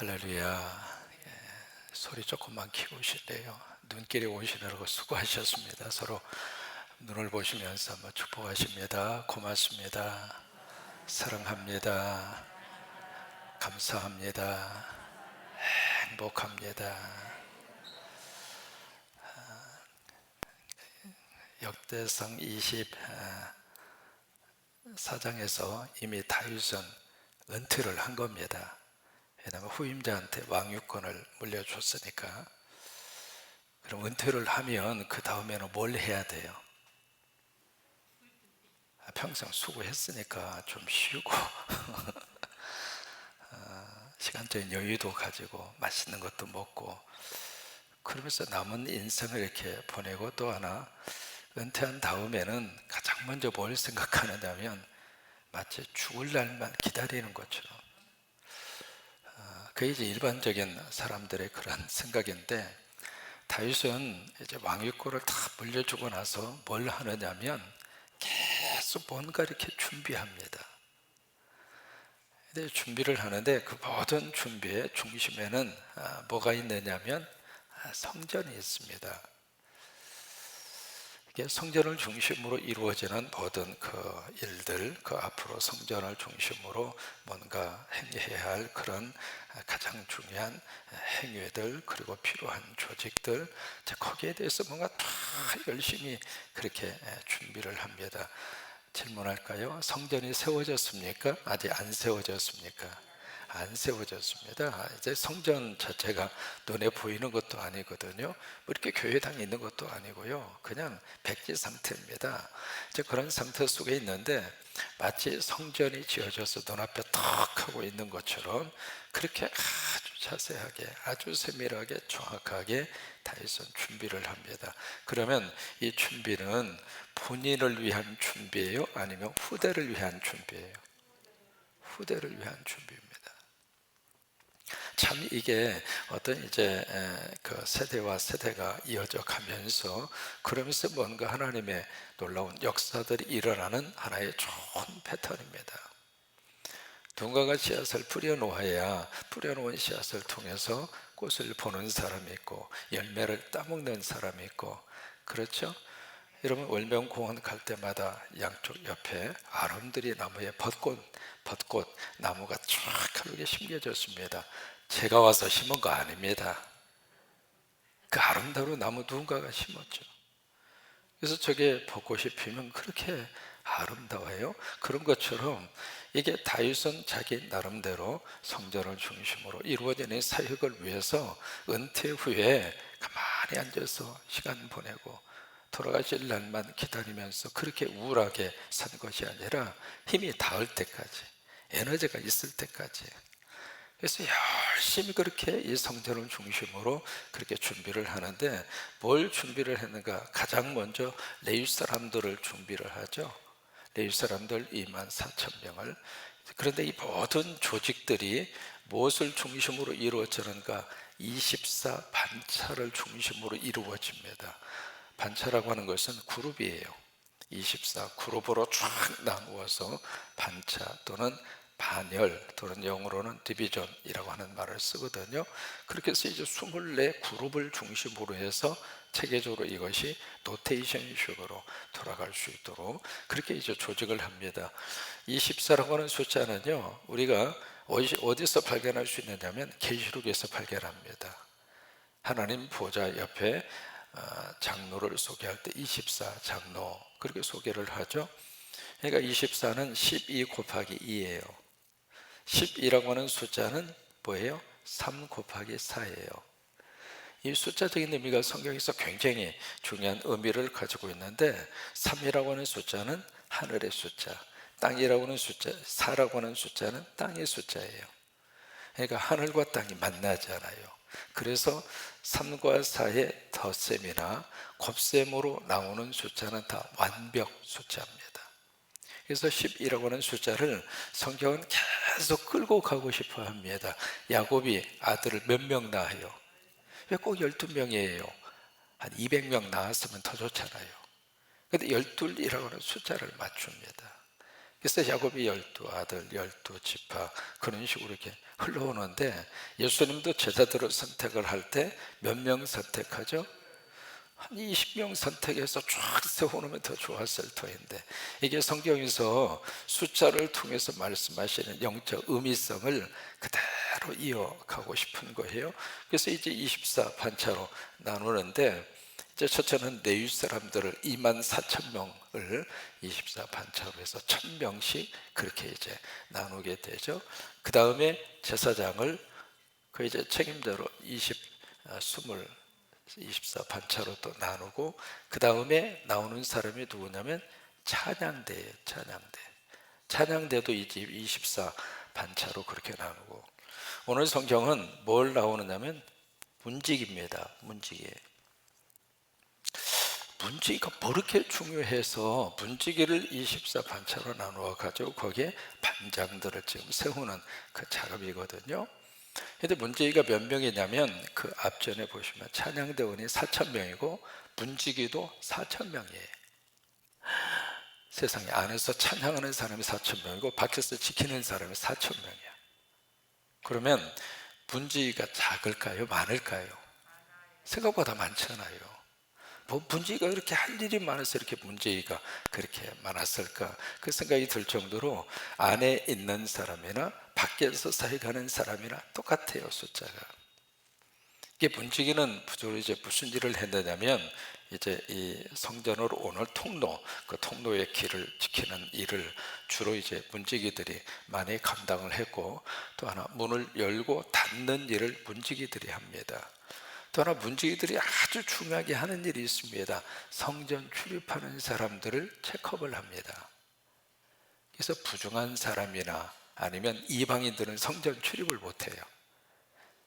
할렐루야. 소리 조금만 키우실래요? 눈길이 오시느라고 수고하셨습니다. 서로 눈을 보시면서 한번 축복하십니다. 고맙습니다. 사랑합니다. 감사합니다. 행복합니다. 역대상 24장에서 이미 다윗은 은퇴를 한 겁니다. 왜냐하면 후임자한테 왕위권을 물려줬으니까. 그럼 은퇴를 하면 그 다음에는 뭘 해야 돼요? 평생 수고했으니까 좀 쉬고 시간적인 여유도 가지고 맛있는 것도 먹고 그러면서 남은 인생을 이렇게 보내고, 또 하나 은퇴한 다음에는 가장 먼저 뭘 생각하느냐면 마치 죽을 날만 기다리는 것처럼, 그게 이제 일반적인 사람들의 그런 생각인데, 다윗은 이제 왕위권을 다 물려주고 나서 뭘 하느냐면 계속 뭔가 이렇게 준비합니다. 근데 준비를 하는데 그 모든 준비의 중심에는 뭐가 있느냐면 성전이 있습니다. 이게 성전을 중심으로 이루어지는 모든 그 일들, 그 앞으로 성전을 중심으로 뭔가 행해야 할 그런 가장 중요한 행위들, 그리고 필요한 조직들, 거기에 대해서 뭔가 다 열심히 그렇게 준비를 합니다. 질문할까요? 성전이 세워졌습니까? 아직 안 세워졌습니까? 안 세워졌습니다. 이제 성전 자체가 눈에 보이는 것도 아니거든요. 뭐 이렇게 교회당에 있는 것도 아니고요. 그냥 백지 상태입니다. 이제 그런 상태 속에 있는데 마치 성전이 지어져서 눈앞에 탁 하고 있는 것처럼 그렇게 아주 자세하게, 아주 세밀하게, 정확하게 다윗은 준비를 합니다. 그러면 이 준비는 본인을 위한 준비예요? 아니면 후대를 위한 준비예요? 후대를 위한 준비입니다. 참 이게 어떤 이제 그 세대와 세대가 이어져 가면서, 그러면서 뭔가 하나님의 놀라운 역사들이 일어나는 하나의 좋은 패턴입니다. 누군가가 씨앗을 뿌려놓아야 뿌려놓은 씨앗을 통해서 꽃을 보는 사람이 있고 열매를 따먹는 사람이 있고, 그렇죠? 여러분, 월명공원 갈 때마다 양쪽 옆에 아름드리 나무에 벚꽃 나무가 쫙 이렇게 심겨졌습니다. 제가 와서 심은 거 아닙니다. 그 아름다운 나무 누군가가 심었죠. 그래서 저게 벚꽃이 피면 그렇게 아름다워요. 그런 것처럼 이게 다윗은 자기 나름대로 성전을 중심으로 이루어지는 사역을 위해서 은퇴 후에 가만히 앉아서 시간 보내고 돌아가실 날만 기다리면서 그렇게 우울하게 산 것이 아니라 힘이 닿을 때까지, 에너지가 있을 때까지, 그래서 열심히 그렇게 이 성전을 중심으로 그렇게 준비를 하는데, 뭘 준비를 했는가? 가장 먼저 레위 사람들을 준비를 하죠. 레위 사람들 24,000명을. 그런데 이 모든 조직들이 무엇을 중심으로 이루어지는가? 24 반차를 중심으로 이루어집니다. 반차라고 하는 것은 그룹이에요. 24 그룹으로 쫙 나누어서 반차 또는 반열, 또는 영어로는 디비전이라고 하는 말을 쓰거든요. 그렇게 해서 이제 24 그룹을 중심으로 해서 체계적으로 이것이 노테이션식으로 돌아갈 수 있도록 그렇게 이제 조직을 합니다. 24라고 하는 숫자는요, 우리가 어디서 발견할 수 있느냐면 계시록에서 발견합니다. 하나님 보좌 옆에 장로를 소개할 때 24 장로 그렇게 소개를 하죠. 그러니까 24는 12 곱하기 2예요. 12라고 하는 숫자는 뭐예요? 3 곱하기 4예요. 이 숫자적인 의미가 성경에서 굉장히 중요한 의미를 가지고 있는데, 3이라고 하는 숫자는 하늘의 숫자, 땅이라고 하는 숫자, 4라고 하는 숫자는 땅의 숫자예요. 그러니까 하늘과 땅이 만나잖아요. 그래서 3과 4의 덧셈이나 곱셈으로 나오는 숫자는 다 완벽 숫자입니다. 그래서 12라고 하는 숫자를 성경은 계속 끌고 가고 싶어 합니다. 야곱이 아들을 몇 명 낳아요? 왜 꼭 12명이에요? 한 200명 낳았으면 더 좋잖아요. 근데 12이라고 하는 숫자를 맞춥니다. 그래서 야곱이 12아들, 12지파 그런 식으로 이렇게 흘러오는데, 예수님도 제자들을 선택을 할 때 몇 명 선택하죠? 한 20명 선택해서 쫙 세워놓으면 더 좋았을 터인데, 이게 성경에서 숫자를 통해서 말씀하시는 영적 의미성을 그대로 이어가고 싶은 거예요. 그래서 이제 24 반차로 나누는데, 이제 첫째는 내윗 사람들을 2만 4천 명을 24 반차로 해서 1,000명씩 그렇게 이제 나누게 되죠. 그 다음에 제사장을 그 이제 책임자로 24 반차로 또 나누고, 그 다음에 나오는 사람이 누구냐면 찬양대예요. 찬양대도 이제 24 반차로 그렇게 나누고, 오늘 성경은 뭘 나오느냐면 문지기입니다. 문지기가 뭐 이렇게 중요해서 문지기를 24 반차로 나누어 가지고 거기에 반장들을 지금 세우는 그 작업이거든요. 근데 문지기가 몇 명이냐면, 그 앞전에 보시면 찬양대원이 4,000명이고 문지기도 4,000명이에요. 세상에, 안에서 찬양하는 사람이 4,000명이고 밖에서 지키는 사람이 4,000명이야. 그러면 문지기가 작을까요? 많을까요? 생각보다 많잖아요. 뭐 문제가 그렇게 할 일이 많아서 이렇게 문제가 그렇게 많았을까, 그 생각이 들 정도로 안에 있는 사람이나 밖에서 사역하는 사람이나 똑같아요, 숫자가. 이게 문지기는 주로 이제 무슨 일을 했느냐면, 이제 이 성전으로 오는 통로, 그 통로의 길을 지키는 일을 주로 이제 문지기들이 많이 감당을 했고, 또 하나 문을 열고 닫는 일을 문지기들이 합니다. 또 하나 문지기들이 아주 중요하게 하는 일이 있습니다. 성전 출입하는 사람들을 체크업을 합니다. 그래서 부정한 사람이나 아니면 이방인들은 성전 출입을 못해요.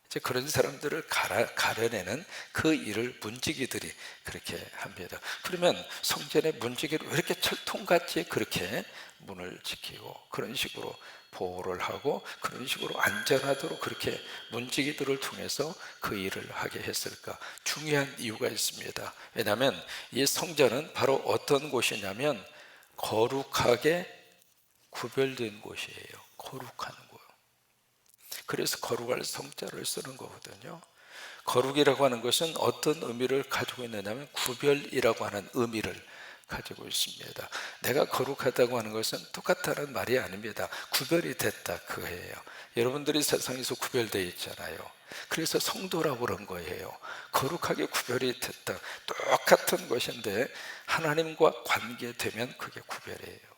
이제 그런 사람들을 가려내는 그 일을 문지기들이 그렇게 합니다. 그러면 성전의 문지기를 왜 이렇게 철통같이 그렇게 문을 지키고 그런 식으로 보호를 하고 그런 식으로 안전하도록 그렇게 문지기들을 통해서 그 일을 하게 했을까? 중요한 이유가 있습니다. 왜냐하면 이 성전은 바로 어떤 곳이냐면 거룩하게 구별된 곳이에요. 거룩한 곳. 그래서 거룩할 성자를 쓰는 거거든요. 거룩이라고 하는 것은 어떤 의미를 가지고 있느냐면 구별이라고 하는 의미를 가지고 있습니다. 내가 거룩하다고 하는 것은 똑같다는 말이 아닙니다. 구별이 됐다, 그거예요. 여러분들이 세상에서 구별되어 있잖아요. 그래서 성도라고 그런 거예요. 거룩하게 구별이 됐다. 똑같은 것인데 하나님과 관계되면 그게 구별이에요.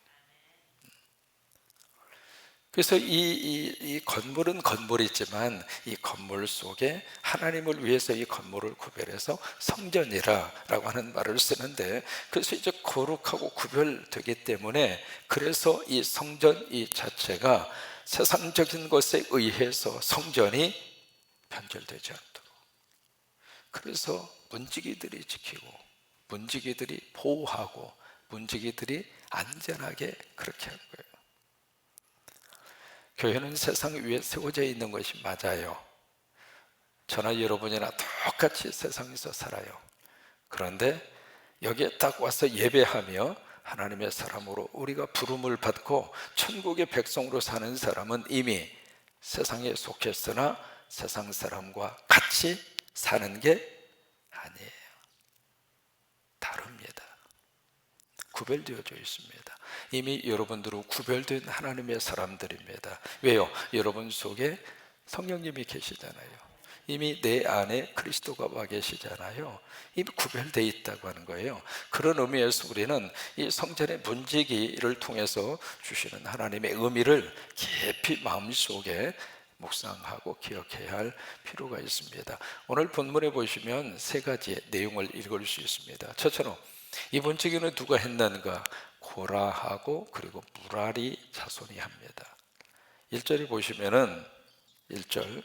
그래서 이 건물은 건물이지만 이 건물 속에 하나님을 위해서 이 건물을 구별해서 성전이라고 하는 말을 쓰는데, 그래서 이제 거룩하고 구별되기 때문에 그래서 이 성전 이 자체가 세상적인 것에 의해서 성전이 변절되지 않도록, 그래서 문지기들이 지키고 문지기들이 보호하고 문지기들이 안전하게 그렇게 하는 거예요. 교회는 세상 위에 세워져 있는 것이 맞아요. 저나 여러분이나 똑같이 세상에서 살아요. 그런데 여기에 딱 와서 예배하며 하나님의 사람으로 우리가 부름을 받고 천국의 백성으로 사는 사람은 이미 세상에 속했으나 세상 사람과 같이 사는 게 아니에요. 다릅니다. 구별되어져 있습니다. 이미 여러분들은 구별된 하나님의 사람들입니다. 왜요? 여러분 속에 성령님이 계시잖아요. 이미 내 안에 그리스도가 와 계시잖아요. 이미 구별되어 있다고 하는 거예요. 그런 의미에서 우리는 이 성전의 문지기를 통해서 주시는 하나님의 의미를 깊이 마음속에 묵상하고 기억해야 할 필요가 있습니다. 오늘 본문에 보시면 세 가지의 내용을 읽을 수 있습니다. 첫째로 이 문지기는 누가 했는가? 고라하고 그리고 무라리 자손이 합니다. 1절에 보시면은 1절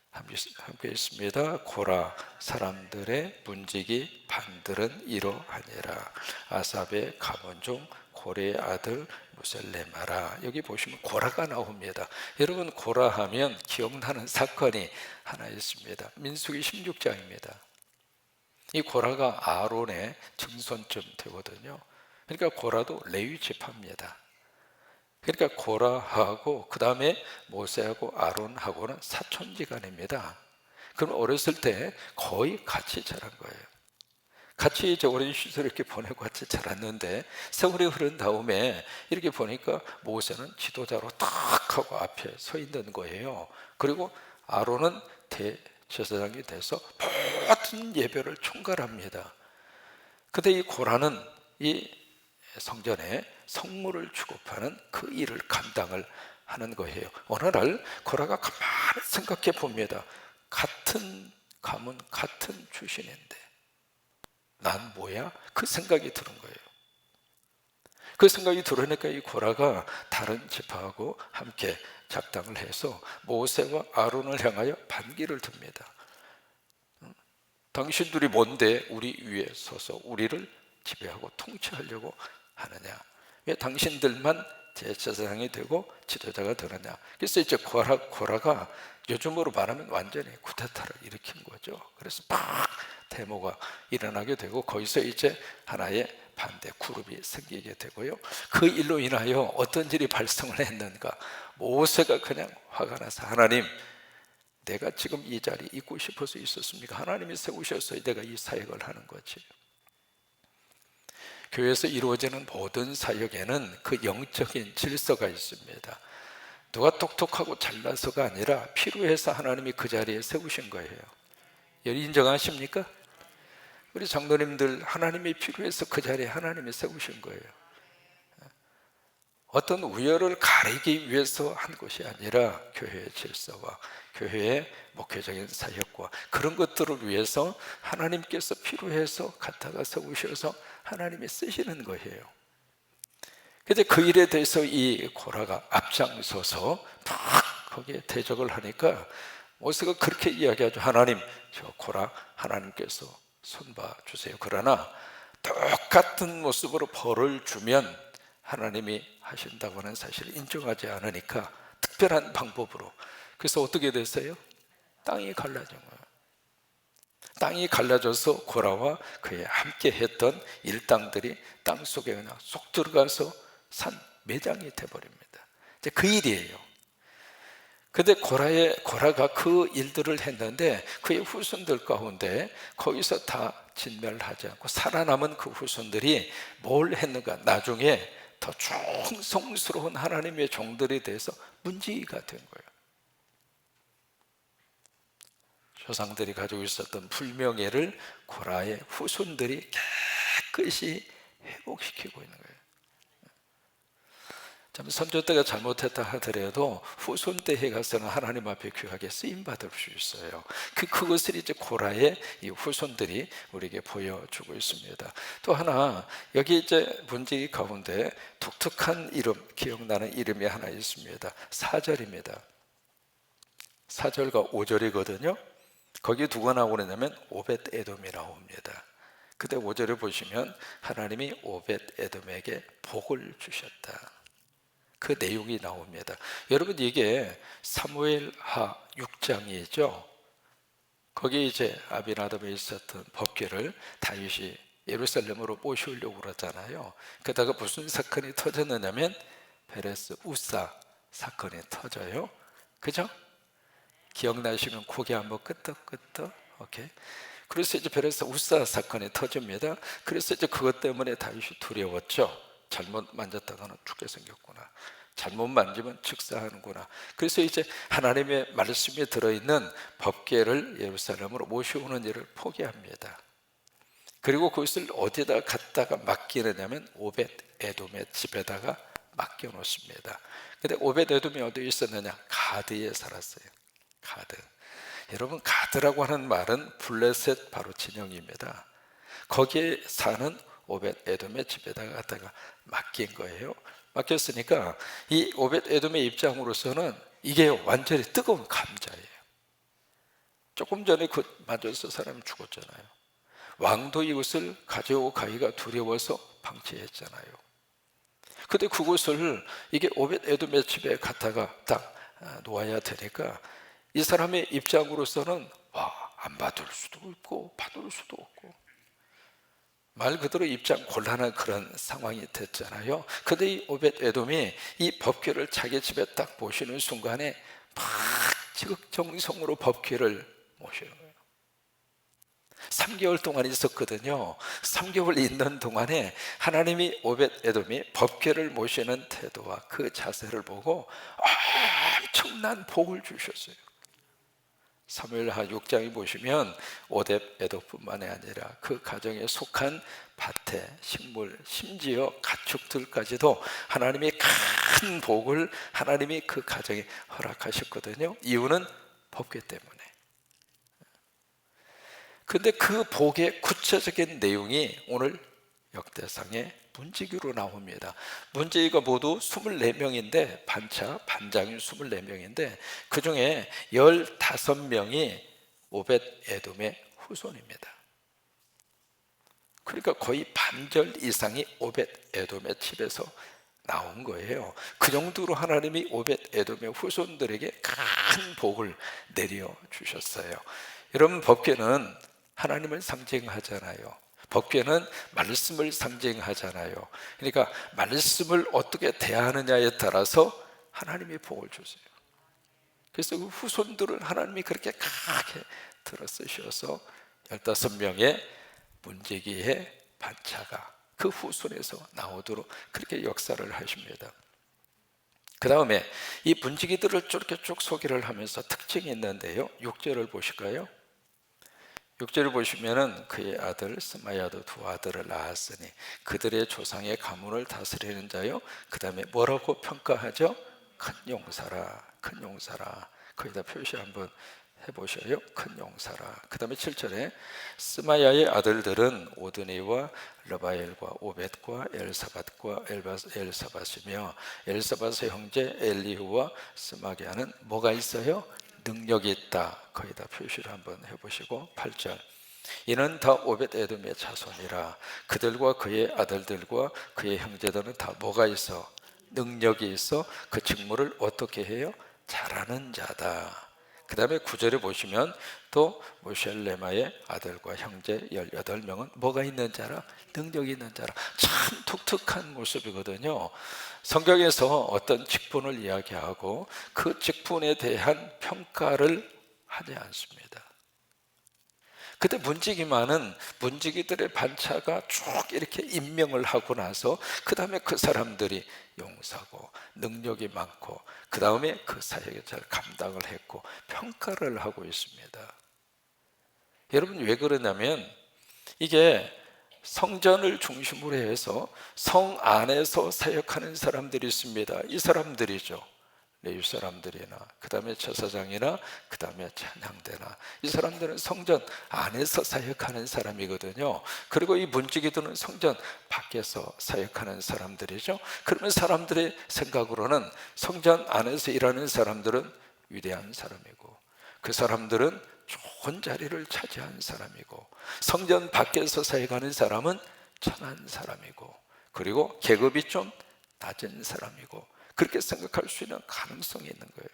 함께 있습니다. 고라 사람들의 문지기 반들은 이러하니라. 아삽의 가문중 고레의 아들 무셀레마라. 여기 보시면 고라가 나옵니다. 여러분, 고라 하면 기억나는 사건이 하나 있습니다. 민수기 16장입니다. 이 고라가 아론의 증손쯤 되거든요. 그러니까 고라도 레위 지파입니다. 그러니까 고라하고 그 다음에 모세하고 아론하고는 사촌지간입니다. 그럼 어렸을 때 거의 같이 자란 거예요. 같이 이제 오랜 시절을 이렇게 보내고 같이 자랐는데 세월이 흐른 다음에 이렇게 보니까 모세는 지도자로 딱 하고 앞에 서 있는 거예요. 그리고 아론은 대제사장이 돼서 모든 예배를 총괄합니다. 근데 이 고라는 이 성전에 성물을 취급하는 그 일을 감당을 하는 거예요. 어느 날 고라가 가만히 생각해 봅니다. 같은 가문, 같은 출신인데 난 뭐야? 그 생각이 드는 거예요. 그 생각이 들으니까 이 고라가 다른 지파하고 함께 작당을 해서 모세와 아론을 향하여 반기를 듭니다. 당신들이 뭔데 우리 위에 서서 우리를 지배하고 통치하려고 하느냐? 왜 당신들만 제사장이 되고 지도자가 되느냐? 그래서 이제 고라가 요즘으로 말하면 완전히 쿠데타를 일으킨 거죠. 그래서 막 데모가 일어나게 되고 거기서 이제 하나의 반대 그룹이 생기게 되고요. 그 일로 인하여 어떤 일이 발생을 했는가? 모세가 그냥 화가 나서 하나님, 내가 지금 이 자리에 있고 싶어서 있었습니까? 하나님이 세우셨어요. 내가 이 사역을 하는 거지. 교회에서 이루어지는 모든 사역에는 그 영적인 질서가 있습니다. 누가 똑똑하고 잘나서가 아니라 필요해서 하나님이 그 자리에 세우신 거예요. 인정하십니까? 우리 장로님들 하나님이 필요해서 그 자리에 하나님이 세우신 거예요. 어떤 우열을 가리기 위해서 한 것이 아니라 교회의 질서와 교회의 목회적인 사역과 그런 것들을 위해서 하나님께서 필요해서 갖다가 세우셔서 하나님이 쓰시는 거예요. 근데 그 일에 대해서 이 고라가 앞장서서 막 거기에 대적을 하니까 모세가 그렇게 이야기하죠. 하나님, 저 고라 하나님께서 손봐 주세요. 그러나 똑같은 모습으로 벌을 주면 하나님이 하신다고 하는 사실을 인정하지 않으니까 특별한 방법으로. 그래서 어떻게 됐어요? 땅이 갈라진 거예요. 땅이 갈라져서 고라와 그에 함께 했던 일당들이 땅 속에 그냥 쏙 들어가서 산 매장이 돼버립니다. 이제 그 일이에요. 근데 고라가 그 일들을 했는데 그의 후손들 가운데 거기서 다 진멸하지 않고 살아남은 그 후손들이 뭘 했는가? 나중에 더 충성스러운 하나님의 종들에 대해서 문지기가 된 거예요. 조상들이 가지고 있었던 불명예를 고라의 후손들이 깨끗이 회복시키고 있는 거예요. 참 선조 때가 잘못했다 하더라도 후손 때에 가서는 하나님 앞에 귀하게 쓰임 받을 수 있어요. 그것을 이제 고라의 이 후손들이 우리에게 보여주고 있습니다. 또 하나 여기 이제 문제기 가운데 독특한 이름, 기억나는 이름이 하나 있습니다. 4절입니다. 4절과 5절이거든요. 거기 누가 나오느냐면 오벳 에돔이 나옵니다. 그때 5절에 보시면 하나님이 오벳 에돔에게 복을 주셨다. 그 내용이 나옵니다. 여러분 이게 사무엘하 6장이죠. 거기 이제 아비나답에 있었던 법궤를 다윗이 예루살렘으로 모셔오려고 그러잖아요. 그러다가 무슨 사건이 터졌느냐면 베레스 우사 사건이 터져요. 그죠? 기억나시면 고개 한번 끄덕끄덕. 오케이. 그래서 이제 베레스 우사 사건이 터집니다. 그래서 이제 그것 때문에 다윗이 두려웠죠. 잘못 만졌다가는 죽게 생겼구나. 잘못 만지면 즉사하는구나. 그래서 이제 하나님의 말씀에 들어있는 법궤를 예루살렘으로 모셔오는 일을 포기합니다. 그리고 그것을 어디다 갖다가 맡기느냐면 오벳 에돔의 집에다가 맡겨 놓습니다. 근데 오벳 에돔이 어디에 있었느냐? 가드에 살았어요. 가드. 여러분 가드라고 하는 말은 블레셋 바로 진영입니다. 거기에 사는 오벳 에돔의 집에다가 갖다가 맡긴 거예요. 맡겼으니까 이 오벳 에돔의 입장으로서는 이게 완전히 뜨거운 감자예요. 조금 전에 그 맞아서 사람이 죽었잖아요. 왕도 이것을 가져오고 가기가 두려워서 방치했잖아요. 근데 그것을 이게 오벳 에돔의 집에 갖다가 딱 놓아야 되니까 이 사람의 입장으로서는 안 받을 수도 없고 받을 수도 없고 말 그대로 입장 곤란한 그런 상황이 됐잖아요. 근데 이 오벳에돔이 이 법궤를 자기 집에 딱 모시는 순간에 막 지극정성으로 법궤를 모시는 거예요. 3개월 동안 있었거든요. 3개월 있는 동안에 하나님이 오벳에돔이 법궤를 모시는 태도와 그 자세를 보고 엄청난 복을 주셨어요. 사무엘하 6장에 보시면 오벳에돔뿐만이 아니라 그 가정에 속한 밭에 식물, 심지어 가축들까지도 하나님이 큰 복을 하나님이 그 가정에 허락하셨거든요. 이유는 법궤 때문에. 근데 그 복의 구체적인 내용이 오늘 역대상의 문지기로 나옵니다. 문지기가 모두 24명인데 반장이 24명인데 그 중에 15명이 오벳에돔의 후손입니다. 그러니까 거의 반절 이상이 오벳에돔의 집에서 나온 거예요. 그 정도로 하나님이 오벳에돔의 후손들에게 큰 복을 내려주셨어요. 여러분, 법궤는 하나님을 상징하잖아요. 법궤는 말씀을 상징하잖아요. 그러니까 말씀을 어떻게 대하느냐에 따라서 하나님이 복을 주세요. 그래서 그 후손들을 하나님이 그렇게 강하게 들어 쓰셔서 15명의 문지기의 반차가 그 후손에서 나오도록 그렇게 역사를 하십니다. 그 다음에 이 문지기들을 이렇게 쭉 소개를 하면서 특징이 있는데요. 6절을 보실까요? 6절을 보시면은 그의 아들 스마야도 두 아들을 낳았으니 그들의 조상의 가문을 다스리는 자요. 그 다음에 뭐라고 평가하죠? 큰 용사라, 큰 용사라. 거기다 표시 한번 해보셔요. 큰 용사라. 그 다음에 7절에 스마야의 아들들은 오드니와 르바엘과 오벳과 엘사밧과 엘사밧이며 엘사밧의 형제 엘리후와 스마기아는 뭐가 있어요? 능력이 있다. 거기다 표시를 한번 해보시고 8절 이는 다 오벳에돔의 자손이라 그들과 그의 아들들과 그의 형제들은 다 뭐가 있어? 능력이 있어 그 직무를 어떻게 해요? 잘하는 자다. 그 다음에 9절에 보시면 또 모셸레마의 아들과 형제 18명은 뭐가 있는 자라? 능력이 있는 자라. 참 독특한 모습이거든요. 성경에서 어떤 직분을 이야기하고 그 직분에 대한 평가를 하지 않습니다. 그때 문지기만은 문지기들의 반차가 쭉 이렇게 임명을 하고 나서 그 다음에 그 사람들이 용사고 능력이 많고 그 다음에 그 사역을 잘 감당을 했고 평가를 하고 있습니다. 여러분, 왜 그러냐면 이게 성전을 중심으로 해서 성 안에서 사역하는 사람들이 있습니다. 이 사람들이죠. 레위 사람들이나 그 다음에 제사장이나 그 다음에 찬양대나 이 사람들은 성전 안에서 사역하는 사람이거든요. 그리고 이 문지기들은 성전 밖에서 사역하는 사람들이죠. 그러면 사람들의 생각으로는 성전 안에서 일하는 사람들은 위대한 사람이고 그 사람들은 좋은 자리를 차지한 사람이고 성전 밖에서 사역하는 사람은 천한 사람이고 그리고 계급이 좀 낮은 사람이고 그렇게 생각할 수 있는 가능성이 있는 거예요.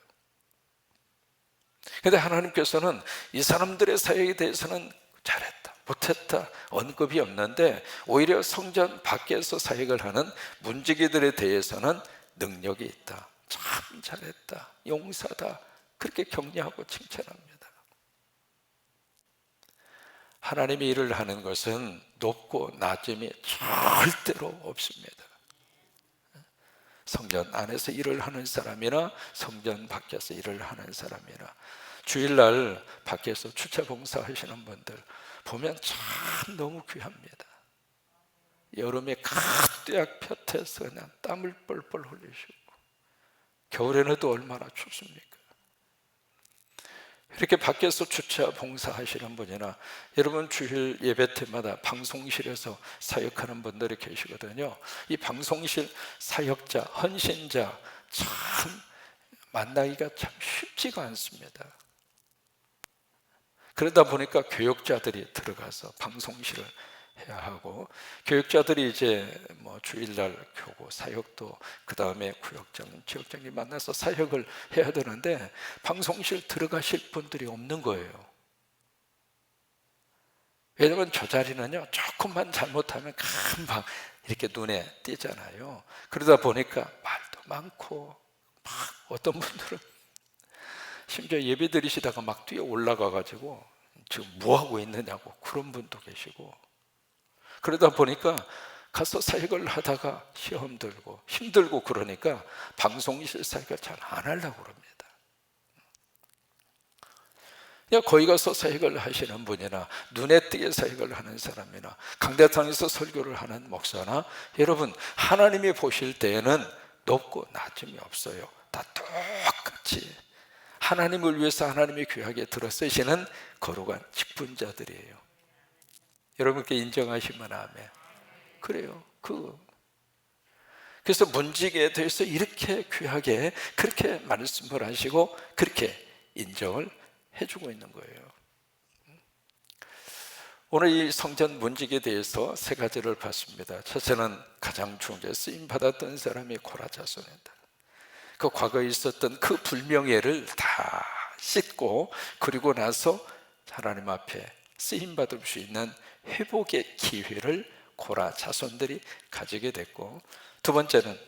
그런데 하나님께서는 이 사람들의 사역에 대해서는 잘했다, 못했다, 언급이 없는데 오히려 성전 밖에서 사역을 하는 문지기들에 대해서는 능력이 있다, 참 잘했다, 용사다, 그렇게 격려하고 칭찬합니다. 하나님이 일을 하는 것은 높고 낮음이 절대로 없습니다. 성전 안에서 일을 하는 사람이나 성전 밖에서 일을 하는 사람이나 주일날 밖에서 주차 봉사하시는 분들 보면 참 너무 귀합니다. 여름에 가득 볕에서 그냥 땀을 뻘뻘 흘리시고 겨울에는 또 얼마나 춥습니까? 이렇게 밖에서 주차 봉사하시는 분이나 여러분 주일 예배 때마다 방송실에서 사역하는 분들이 계시거든요. 이 방송실 사역자, 헌신자 참 만나기가 참 쉽지가 않습니다. 그러다 보니까 교육자들이 들어가서 방송실을 해야 하고 교육자들이 이제 뭐 주일날 교고 사역도 그 다음에 구역장, 지역장님 만나서 사역을 해야 되는데 방송실 들어가실 분들이 없는 거예요. 왜냐면 저 자리는요, 조금만 잘못하면 금방 이렇게 눈에 띄잖아요. 그러다 보니까 말도 많고, 막 어떤 분들은 심지어 예배 드리시다가 막 뛰어 올라가 가지고 지금 뭐 하고 있느냐고 그런 분도 계시고, 그러다 보니까 가서 사역을 하다가 시험 들고 힘들고 그러니까 방송실 사역을 잘 안 하려고 그럽니다. 그냥 거기 가서 사역을 하시는 분이나 눈에 띄게 사역을 하는 사람이나 강대상에서 설교를 하는 목사나, 여러분 하나님이 보실 때에는 높고 낮음이 없어요. 다 똑같이 하나님을 위해서 하나님이 귀하게 들어쓰시는 거룩한 직분자들이에요. 여러분께 인정하시면 아멘. 그래요. 그래서 문지기에 대해서 이렇게 귀하게 그렇게 말씀을 하시고 그렇게 인정을 해주고 있는 거예요. 오늘 이 성전 문지기에 대해서 세 가지를 봤습니다. 첫째는 가장 중요한 쓰임 받았던 사람이 고라 자손이다. 그 과거에 있었던 그 불명예를 다 씻고 그리고 나서 하나님 앞에 쓰임 받을 수 있는 회복의 기회를 고라 자손들이 가지게 됐고, 두 번째는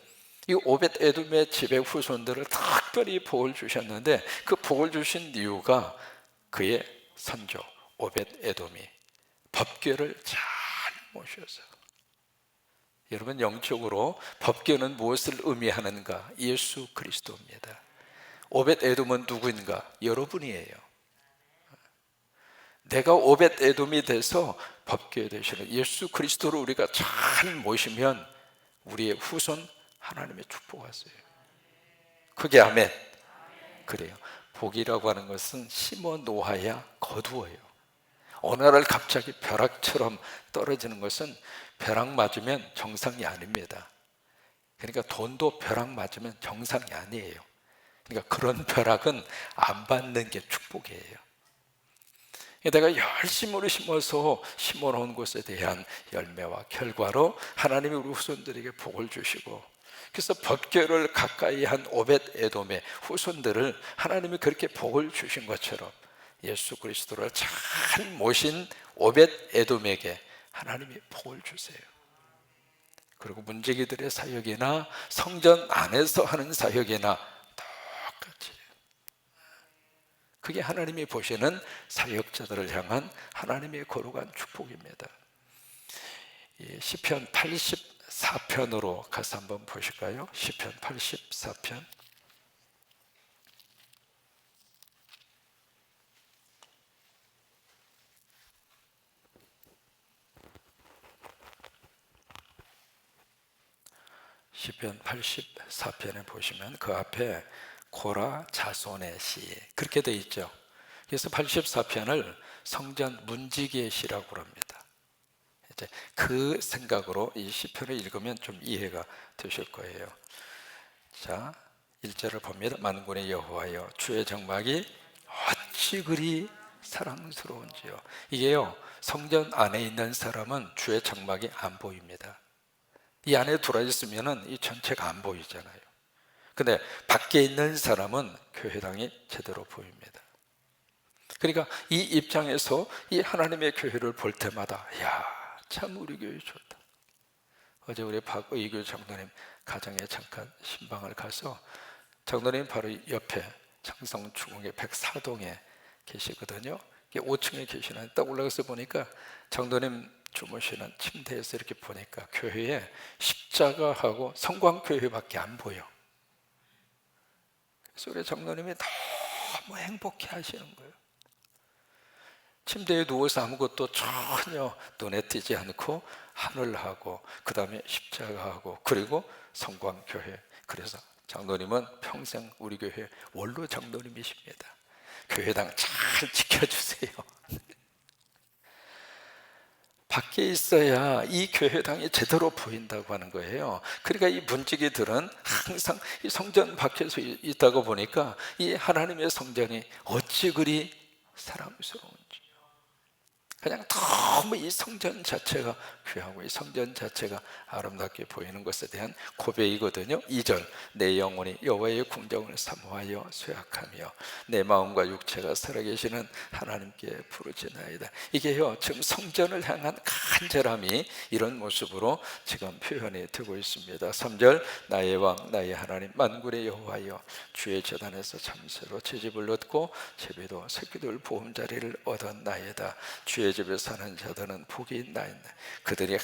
이 오벳 에돔의 지배 후손들을 특별히 복을 주셨는데, 그 복을 주신 이유가 그의 선조 오벳 에돔이 법궤를 잘 모셔서. 여러분, 영적으로 법궤는 무엇을 의미하는가? 예수 그리스도입니다. 오벳 에돔은 누구인가? 여러분이에요. 내가 오벳 에돔이 돼서 법궤 되시는 예수 그리스도를 우리가 잘 모시면 우리의 후손 하나님의 축복하세요. 그게 아멘. 그래요. 복이라고 하는 것은 심어 놓아야 거두어요. 어느 날 갑자기 벼락처럼 떨어지는 것은 벼락 맞으면 정상이 아닙니다. 그러니까 돈도 벼락 맞으면 정상이 아니에요. 그러니까 그런 벼락은 안 받는 게 축복이에요. 내가 열심으로 심어서 심어놓은 것에 대한 열매와 결과로 하나님이 우리 후손들에게 복을 주시고, 그래서 법궤를 가까이 한 오벳 에돔의 후손들을 하나님이 그렇게 복을 주신 것처럼 예수 그리스도를 잘 모신 오벳 에돔에게 하나님이 복을 주세요. 그리고 문지기들의 사역이나 성전 안에서 하는 사역이나 똑같이, 그게 하나님이 보시는 사역자들을 향한 하나님의 거룩한 축복입니다. 시편 84편으로 가서 한번 보실까요? 시편 84편. 시편 84편에 보시면 그 앞에 고라 자손의 시 그렇게 돼 있죠. 그래서 84편을 성전 문지기의 시라고 합니다. 이제 그 생각으로 이 시편을 읽으면 좀 이해가 되실 거예요. 자, 1절을 봅니다. 만군의 여호와여, 주의 정막이 어찌 그리 사랑스러운지요. 이게요, 성전 안에 있는 사람은 주의 정막이 안 보입니다. 이 안에 들어와 있으면 이 전체가 안 보이잖아요. 근데 밖에 있는 사람은 교회당이 제대로 보입니다. 그러니까 이 입장에서 이 하나님의 교회를 볼 때마다, 야, 참 우리 교회 좋다. 어제 우리 박의교 장로님 가정에 잠깐 신방을 가서, 장로님 바로 옆에 장성중흥의 104동에 계시거든요. 5층에 계시는데 딱 올라가서 보니까 장로님 주무시는 침대에서 이렇게 보니까 교회에 십자가하고 성광교회밖에 안 보여. 그래서 우리 장로님이 너무 행복해 하시는 거예요. 침대에 누워서 아무것도 전혀 눈에 띄지 않고 하늘하고 그 다음에 십자가하고 그리고 성광교회. 그래서 장로님은 평생 우리 교회 원로 장로님이십니다. 교회당 잘 지켜주세요. 밖에 있어야 이 교회당이 제대로 보인다고 하는 거예요. 그러니까 이 문지기들은 항상 이 성전 밖에서 있다고 보니까 이 하나님의 성전이 어찌 그리 사랑스러운지. 그냥 너무 이 성전 자체가 귀하고 이 성전 자체가 아름답게 보이는 것에 대한 고백이거든요. 2절, 내 영혼이 여호와의 궁정을 사모하여 쇠약하며 내 마음과 육체가 살아계시는 하나님께 부르짖나이다. 이게요, 지금 성전을 향한 간절함이 이런 모습으로 지금 표현이 되고 있습니다. 3절, 나의 왕 나의 하나님 만군의 여호와여, 주의 제단에서 참새로 채집을 얻고 제비도 새끼들 보금자리를 얻었나이다. 주의 집에 사는 자들은 복이 있나이다. 그들이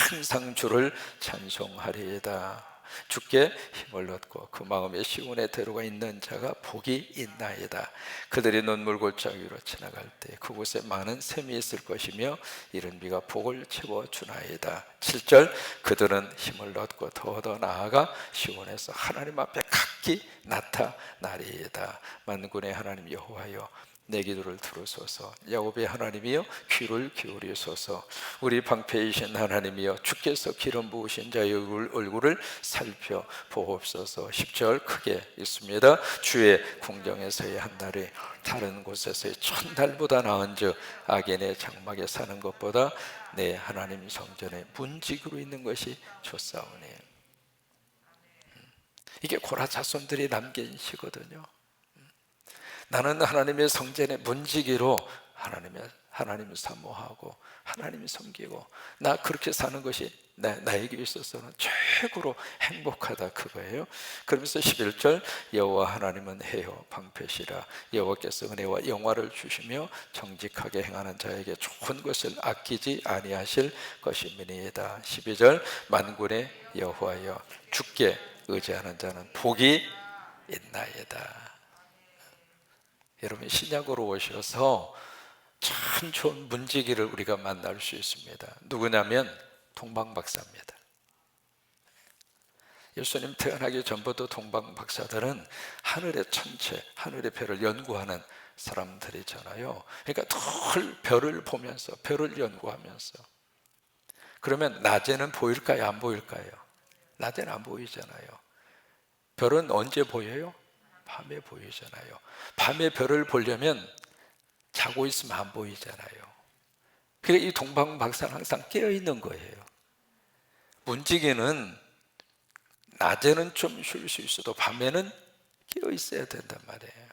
항상 주를 찬송하리이다. 주께 힘을 얻고 그 마음에 시온의 대로가 있는 자가 복이 있나이다. 그들이 눈물 골짜기 위로 지나갈 때 그곳에 많은 샘이 있을 것이며 이른 비가 복을 채워주나이다. 7절, 그들은 힘을 얻고 더 나아가 시온에서 하나님 앞에 각기 나타나리이다. 만군의 하나님 여호와여, 내 기도를 들으소서. 야곱의 하나님이여, 귀를 기울이소서. 우리 방패이신 하나님이여, 주께서 기름 부으신 자의 얼굴을 살펴보옵소서. 10절 크게 읽습니다. 주의 궁정에서의 한 달이 다른 곳에서의 천달보다 나은즉 악인의 장막에 사는 것보다 내 하나님 성전에 문지기로 있는 것이 좋사오니. 이게 고라 자손들이 남긴 시거든요. 나는 하나님의 성전에 문지기로 하나님을 사모하고 하나님을 섬기고, 나 그렇게 사는 것이 나에게 있어서는 최고로 행복하다, 그거예요. 그러면서 11절, 여호와 하나님은 해요 방패시라. 여호와께서 은혜와 영화를 주시며 정직하게 행하는 자에게 좋은 것을 아끼지 아니하실 것임이니이다. 12절, 만군의 여호와여, 주께 의지하는 자는 복이 있나이다. 여러분, 신약으로 오셔서 참 좋은 문지기를 우리가 만날 수 있습니다. 누구냐면 동방박사입니다. 예수님 태어나기 전부터 동방박사들은 하늘의 천체, 하늘의 별을 연구하는 사람들이잖아요. 그러니까 늘 별을 보면서, 별을 연구하면서. 그러면 낮에는 보일까요, 안 보일까요? 낮에는 안 보이잖아요. 별은 언제 보여요? 밤에 보이잖아요. 밤에 별을 보려면 자고 있으면 안 보이잖아요. 그러니까 이 동방박사는 항상 깨어있는 거예요. 문지기는 낮에는 좀 쉴 수 있어도 밤에는 깨어있어야 된단 말이에요.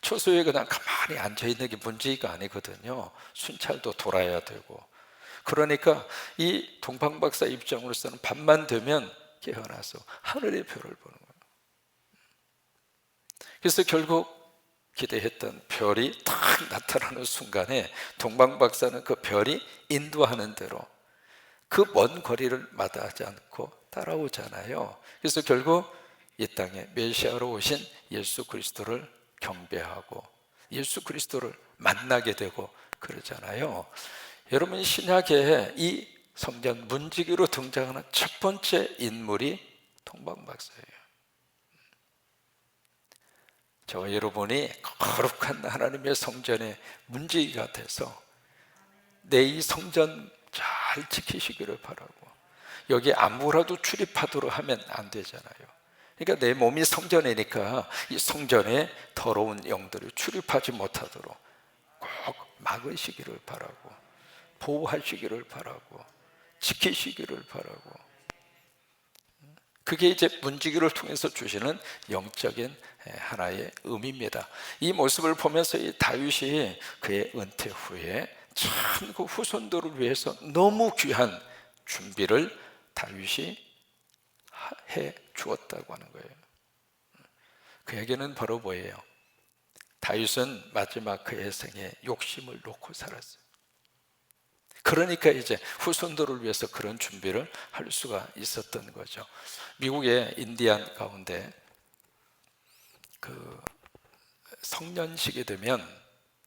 초소에 그냥 가만히 앉아있는 게 문지기가 아니거든요. 순찰도 돌아야 되고. 그러니까 이 동방박사 입장으로서는 밤만 되면 깨어나서 하늘의 별을 보는 거예요. 그래서 결국 기대했던 별이 딱 나타나는 순간에 동방박사는 그 별이 인도하는 대로 그 먼 거리를 마다하지 않고 따라오잖아요. 그래서 결국 이 땅에 메시아로 오신 예수 그리스도를 경배하고 예수 그리스도를 만나게 되고 그러잖아요. 여러분, 신약에 이 성전 문지기로 등장하는 첫 번째 인물이 동방박사예요. 저와 여러분이 거룩한 하나님의 성전의 문지기가 돼서 내 이 성전 잘 지키시기를 바라고, 여기 아무라도 출입하도록 하면 안 되잖아요. 그러니까 내 몸이 성전이니까 이 성전에 더러운 영들이 출입하지 못하도록 꼭 막으시기를 바라고, 보호하시기를 바라고, 지키시기를 바라고. 그게 이제 문지기를 통해서 주시는 영적인 하나의 의미입니다. 이 모습을 보면서 이 다윗이 그의 은퇴 후에 참 그 후손들을 위해서 너무 귀한 준비를 다윗이 해 주었다고 하는 거예요. 그 얘기는 바로 뭐예요? 다윗은 마지막 그의 생에 욕심을 놓고 살았어요. 그러니까 이제 후손들을 위해서 그런 준비를 할 수가 있었던 거죠. 미국의 인디안 가운데 그 성년식이 되면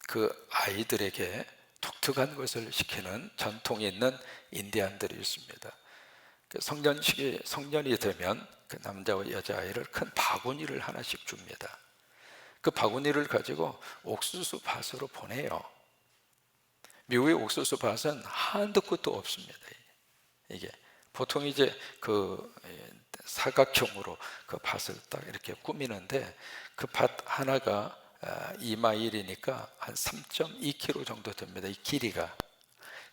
그 아이들에게 독특한 것을 시키는 전통이 있는 인디안들이 있습니다. 그 성년이 되면 그 남자와 여자아이를 큰 바구니를 하나씩 줍니다. 그 바구니를 가지고 옥수수 밭으로 보내요. 미국의 옥수수 밭은 한도 끝도 없습니다. 이게 보통 이제 그 사각형으로 그 밭을 딱 이렇게 꾸미는데 그 밭 하나가 2마일이니까 한 3.2km 정도 됩니다. 이 길이가.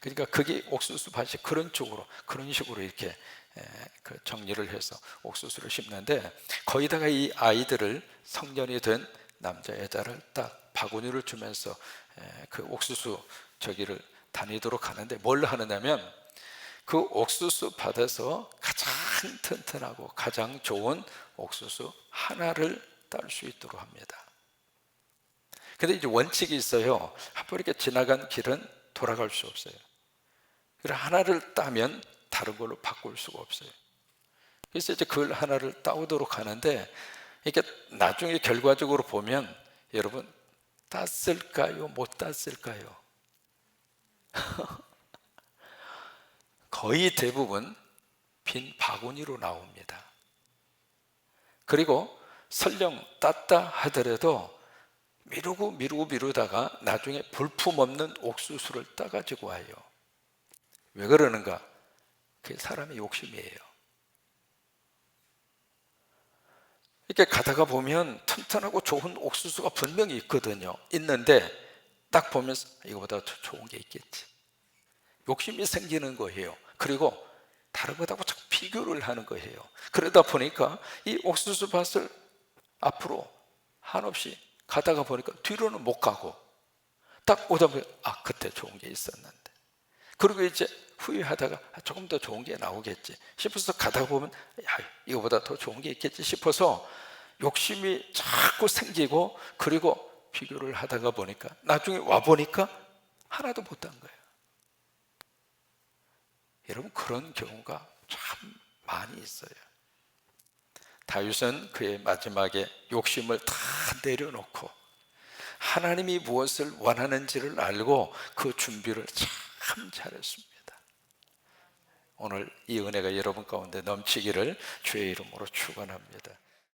그러니까 그게 옥수수 밭이 그런 쪽으로, 그런 식으로 이렇게 그 정리를 해서 옥수수를 심는데, 거기다가 이 아이들을, 성년이 된 남자 여자를 딱 바구니를 주면서 그 옥수수 저기를 다니도록 하는데, 뭘 하느냐면 그 옥수수 밭에서 가장 튼튼하고 가장 좋은 옥수수 하나를 딸 수 있도록 합니다. 근데 이제 원칙이 있어요. 한번 이렇게 지나간 길은 돌아갈 수 없어요. 그래서 하나를 따면 다른 걸로 바꿀 수가 없어요. 그래서 이제 그걸 하나를 따오도록 하는데, 이게 나중에 결과적으로 보면 여러분, 땄을까요? 못 땄을까요? 거의 대부분 빈 바구니로 나옵니다. 그리고 설령 땄다 하더라도 미루다가 나중에 볼품없는 옥수수를 따가지고 와요. 왜 그러는가? 그게 사람의 욕심이에요. 이렇게 가다가 보면 튼튼하고 좋은 옥수수가 분명히 있거든요. 있는데 딱 보면서 이거보다 더 좋은 게 있겠지, 욕심이 생기는 거예요. 그리고 다른 것하고 자꾸 비교를 하는 거예요. 그러다 보니까 이 옥수수 밭을 앞으로 한없이 가다가 보니까 뒤로는 못 가고, 딱 오다 보면 그때 좋은 게 있었는데, 그리고 이제 후회하다가 조금 더 좋은 게 나오겠지 싶어서 가다 보면 이거보다 더 좋은 게 있겠지 싶어서 욕심이 자꾸 생기고, 그리고 비교를 하다가 보니까 나중에 와보니까 하나도 못 딴 거예요. 여러분, 그런 경우가 참 많이 있어요. 다윗은 그의 마지막에 욕심을 다 내려놓고 하나님이 무엇을 원하는지를 알고 그 준비를 참 잘했습니다. 오늘 이 은혜가 여러분 가운데 넘치기를 주의 이름으로 축원합니다.